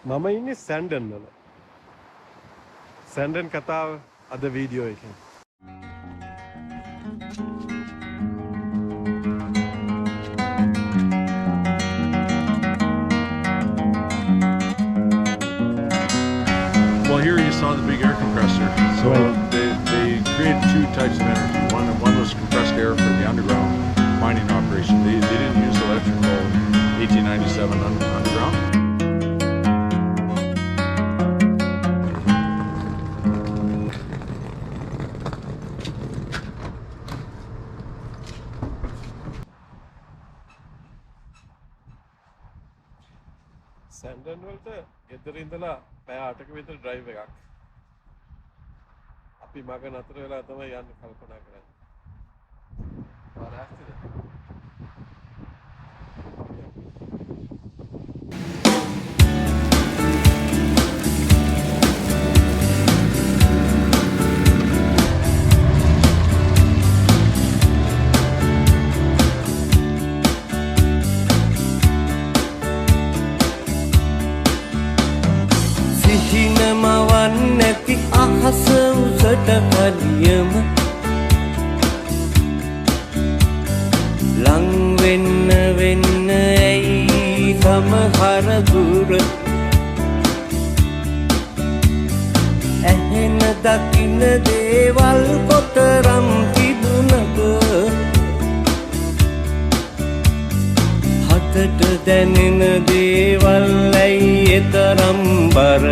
මම ඉන්නේ සැන්ඩන් වල. සැන්ඩන් කතාව අද වීඩියෝ එකෙන්. Well, here you saw the big air compressor. So they created two types of energy. One was compressed air for the underground mining operation. They didn't use electrical 1897 underground. සැන්ඩන් වලට ගෙදර ඉඳලා පැය 8ක විතර ඩ්‍රයිව් එකක්. අපි මග නතර වෙලා තමයි යන්න කල්පනා කරන්නේ. වාරාස්තිද? නැති අහස උසට පලියම ලං වෙන්න ඇයි සමහර දුර ඇහෙන දකින්න දේවල් කොතරම් තිබුණද හතට දැනෙන දේවල් ඇයි එතරම් බර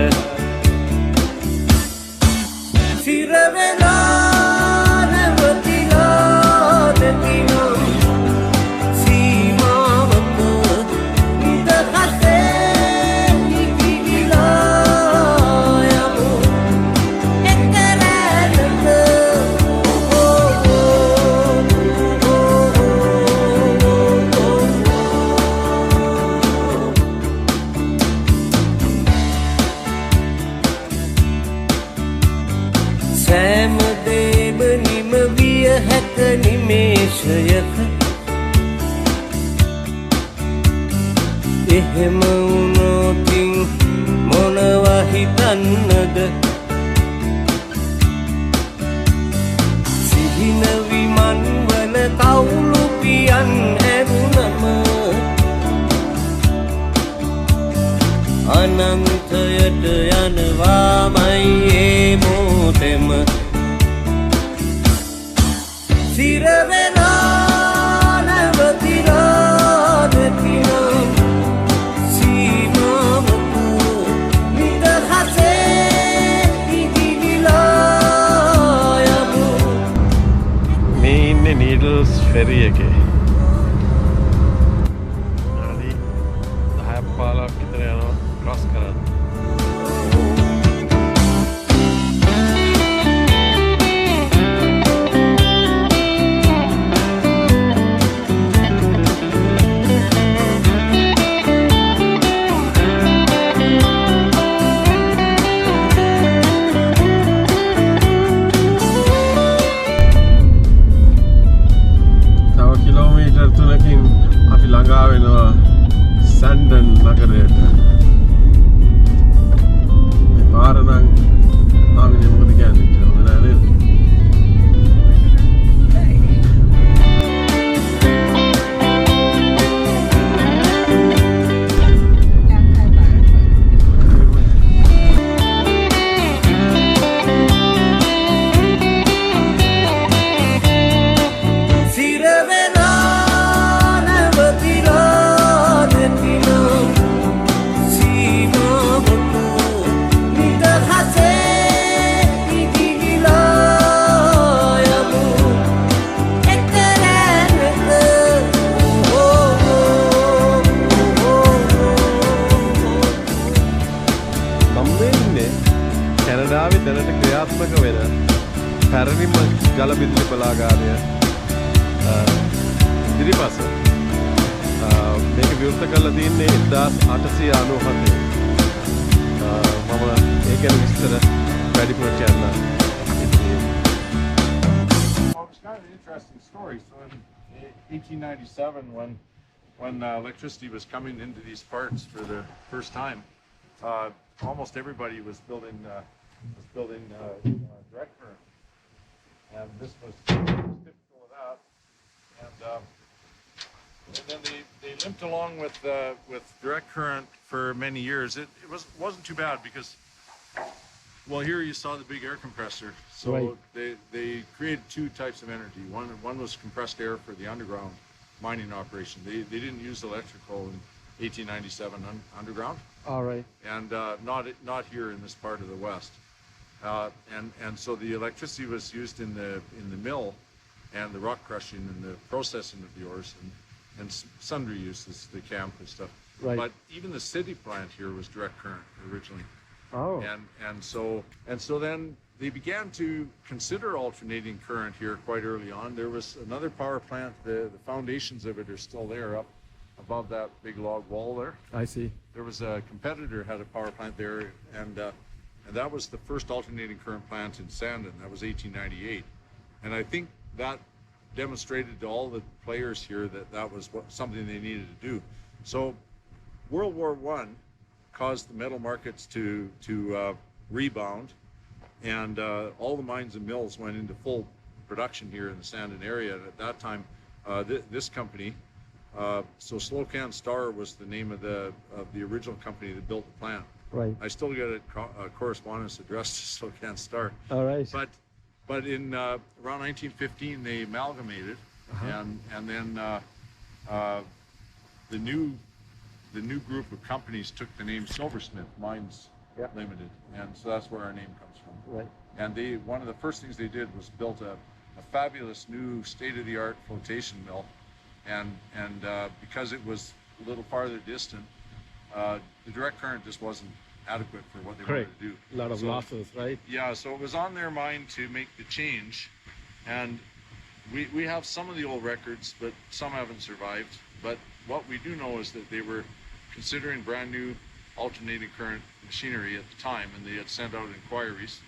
සෑම දේම නිම විය හැක නිමේෂයක එහෙම වුණොතින් මොනවා හිතන්නද සිහින විමන් වල කවුළු පියන් ඇරුණම අනන්තයට යනවාමයි ඒ මොතෙම සිරවෙලා නැවතිලා නැතිනම් සීමාවක නිදහසේ ඉදිරිලා යමු. මේ ඉන්නේ නීඩල්ස් ෆෙරි එකේ. හරි 10-15ක් විතර යනවා ක්‍රොස් කරන්න. කිලෝමීටර් 3කින් අපි ළඟා වෙනවා සැන්ඩන් නගරයට. මේ පාර නම් ආවිනේ මොකද කියන්නේ හොඳ නෑ නේද? කැනඩාවේ දැනට ක්‍රියාත්මක වෙන පැරණිම ජල බිඳුලි බලාගාරය ඉදිරිපස මේක විවෘත කරලා තියෙන්නේ 1897. මම ඒක ගැන විස්තර වැඩිපුර කියන්න. It's kind of an interesting story. So in 1897, when electricity was coming into these parts for the first time, almost everybody was building direct current, and this was typical of that. And then they limped along with direct current for many years. It wasn't too bad because, well, here you saw the big air compressor. So they created two types of energy. One was compressed air for the underground mining operation. They didn't use electrical in 1897 underground. All right. And not here in this part of the West. And so the electricity was used in the mill and the rock crushing and the processing of the ores and sundry uses, the camp and stuff. Right. But even the city plant here was direct current originally. Oh. And so then they began to consider alternating current here quite early on. There was another power plant. The foundations of it are still there up above that big log wall there. I see. There was a competitor had a power plant there, and that was the first alternating current plant in Sandon. That was 1898, and I think that demonstrated to all the players here that was something they needed to do. So World War I caused the metal markets to rebound, and all the mines and mills went into full production here in the Sandon area. And at that time, this company, so Slocan Star was the name of the original company that built the plant. Right. I still get a correspondence addressed to Slocan Star. All right. But in around 1915 they amalgamated, and then the new group of companies took the name Silversmith Mines Limited, and so that's where our name comes from. Right. And one of the first things they did was built a fabulous new state-of-the-art flotation mill, and because it was a little farther distant, the direct current just wasn't adequate for what they wanted to do. A lot of losses, right? Yeah, so it was on their mind to make the change, and we have some of the old records, but some haven't survived. But what we do know is that they were considering brand new alternating current machinery at the time, and they had sent out inquiries.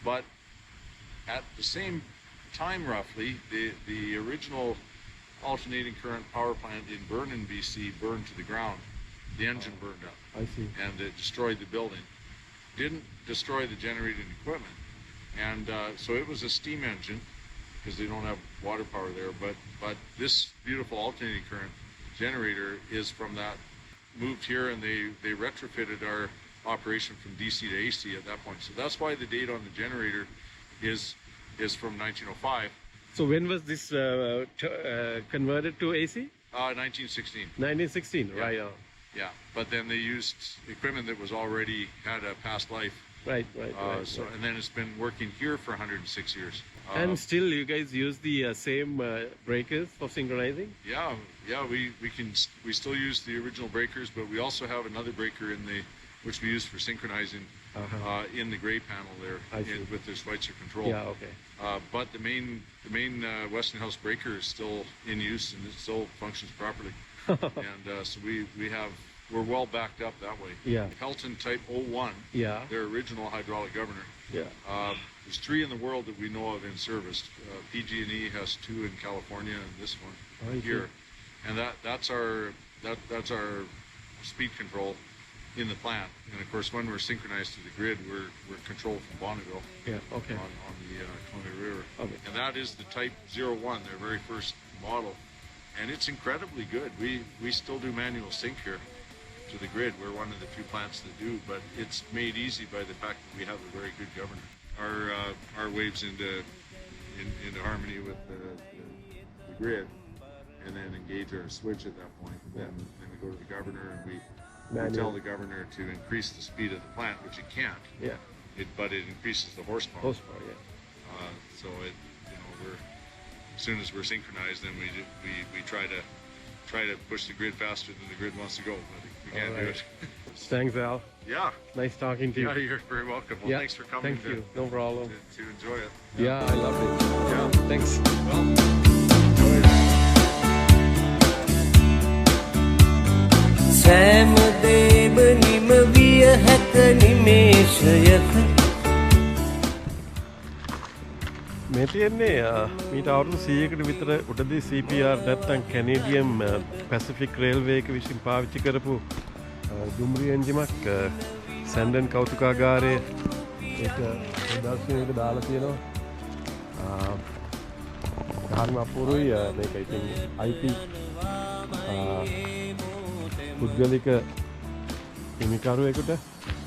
But at the same time, roughly, the original alternating current power plant in Vernon, BC burned to the ground. The engine burned up. I see. And it destroyed the building. Didn't destroy the generating equipment. And so it was a steam engine, because they don't have water power there. But this beautiful alternating current generator is from that, moved here, and they retrofitted our operation from DC to AC at that point. So that's why the date on the generator is from 1905. So when was this converted to AC? 1916. 1916, Yeah. right. Yeah, but then they used equipment that was already had a past life. Right. So and then it's been working here for 106 years. And still you guys use the same breakers for synchronizing? Yeah, we still use the original breakers, but we also have another breaker which we use for synchronizing in the gray panel there with the Schweitzer control. Yeah, okay. But the main Westinghouse breaker is still in use, and it still functions properly. And so we're well backed up that way. Yeah. Pelton Type 01, their original hydraulic governor. Yeah. There's 3 in the world that we know of in service. PG&E has 2 in California, and this one here. And that's our speed control in the plant. And of course, when we're synchronized to the grid, we're controlled from Bonneville. Yeah. Okay. On the Columbia River. Okay. And that is the Type 01, their very first model. And it's incredibly good. We still do manual sync here to the grid. We're one of the few plants that do, but it's made easy by the fact that we have a very good governor. Our waves into harmony with the grid, and then engage our switch at that point. Then we go to the governor, and we tell the governor to increase the speed of the plant, which it can't. Yeah. But it increases the horsepower. Yeah. So as soon as we're synchronized, then we try to push the grid faster than the grid wants to go, but we can't do it. Thanks, Al. Yeah. Nice talking to you. Yeah, you're very welcome. Well, thanks for coming. Thank you. No problem. To enjoy it. Yeah, I loved it. Yeah. Thanks. Well, enjoy it. සෑම දේවනිම විය හැක නිමේෂයක මේ තියෙන්නේ මීට අවුරුදු 100කට විතර උඩදී CPR නැත්තම් Canadian Pacific railway එක විසින් පාවිච්චි කරපු දුම්රිය එන්ජිමක් සැන්ඩන් කෞතුකාගාරයේ ඒක ප්‍රදර්ශනයකට දාලා තියෙනවා. හරිම අපූරුයි. මේක ඉතින් IT පුද්ගලික හිමිකරුවෙකුට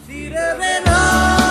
සිර වෙලා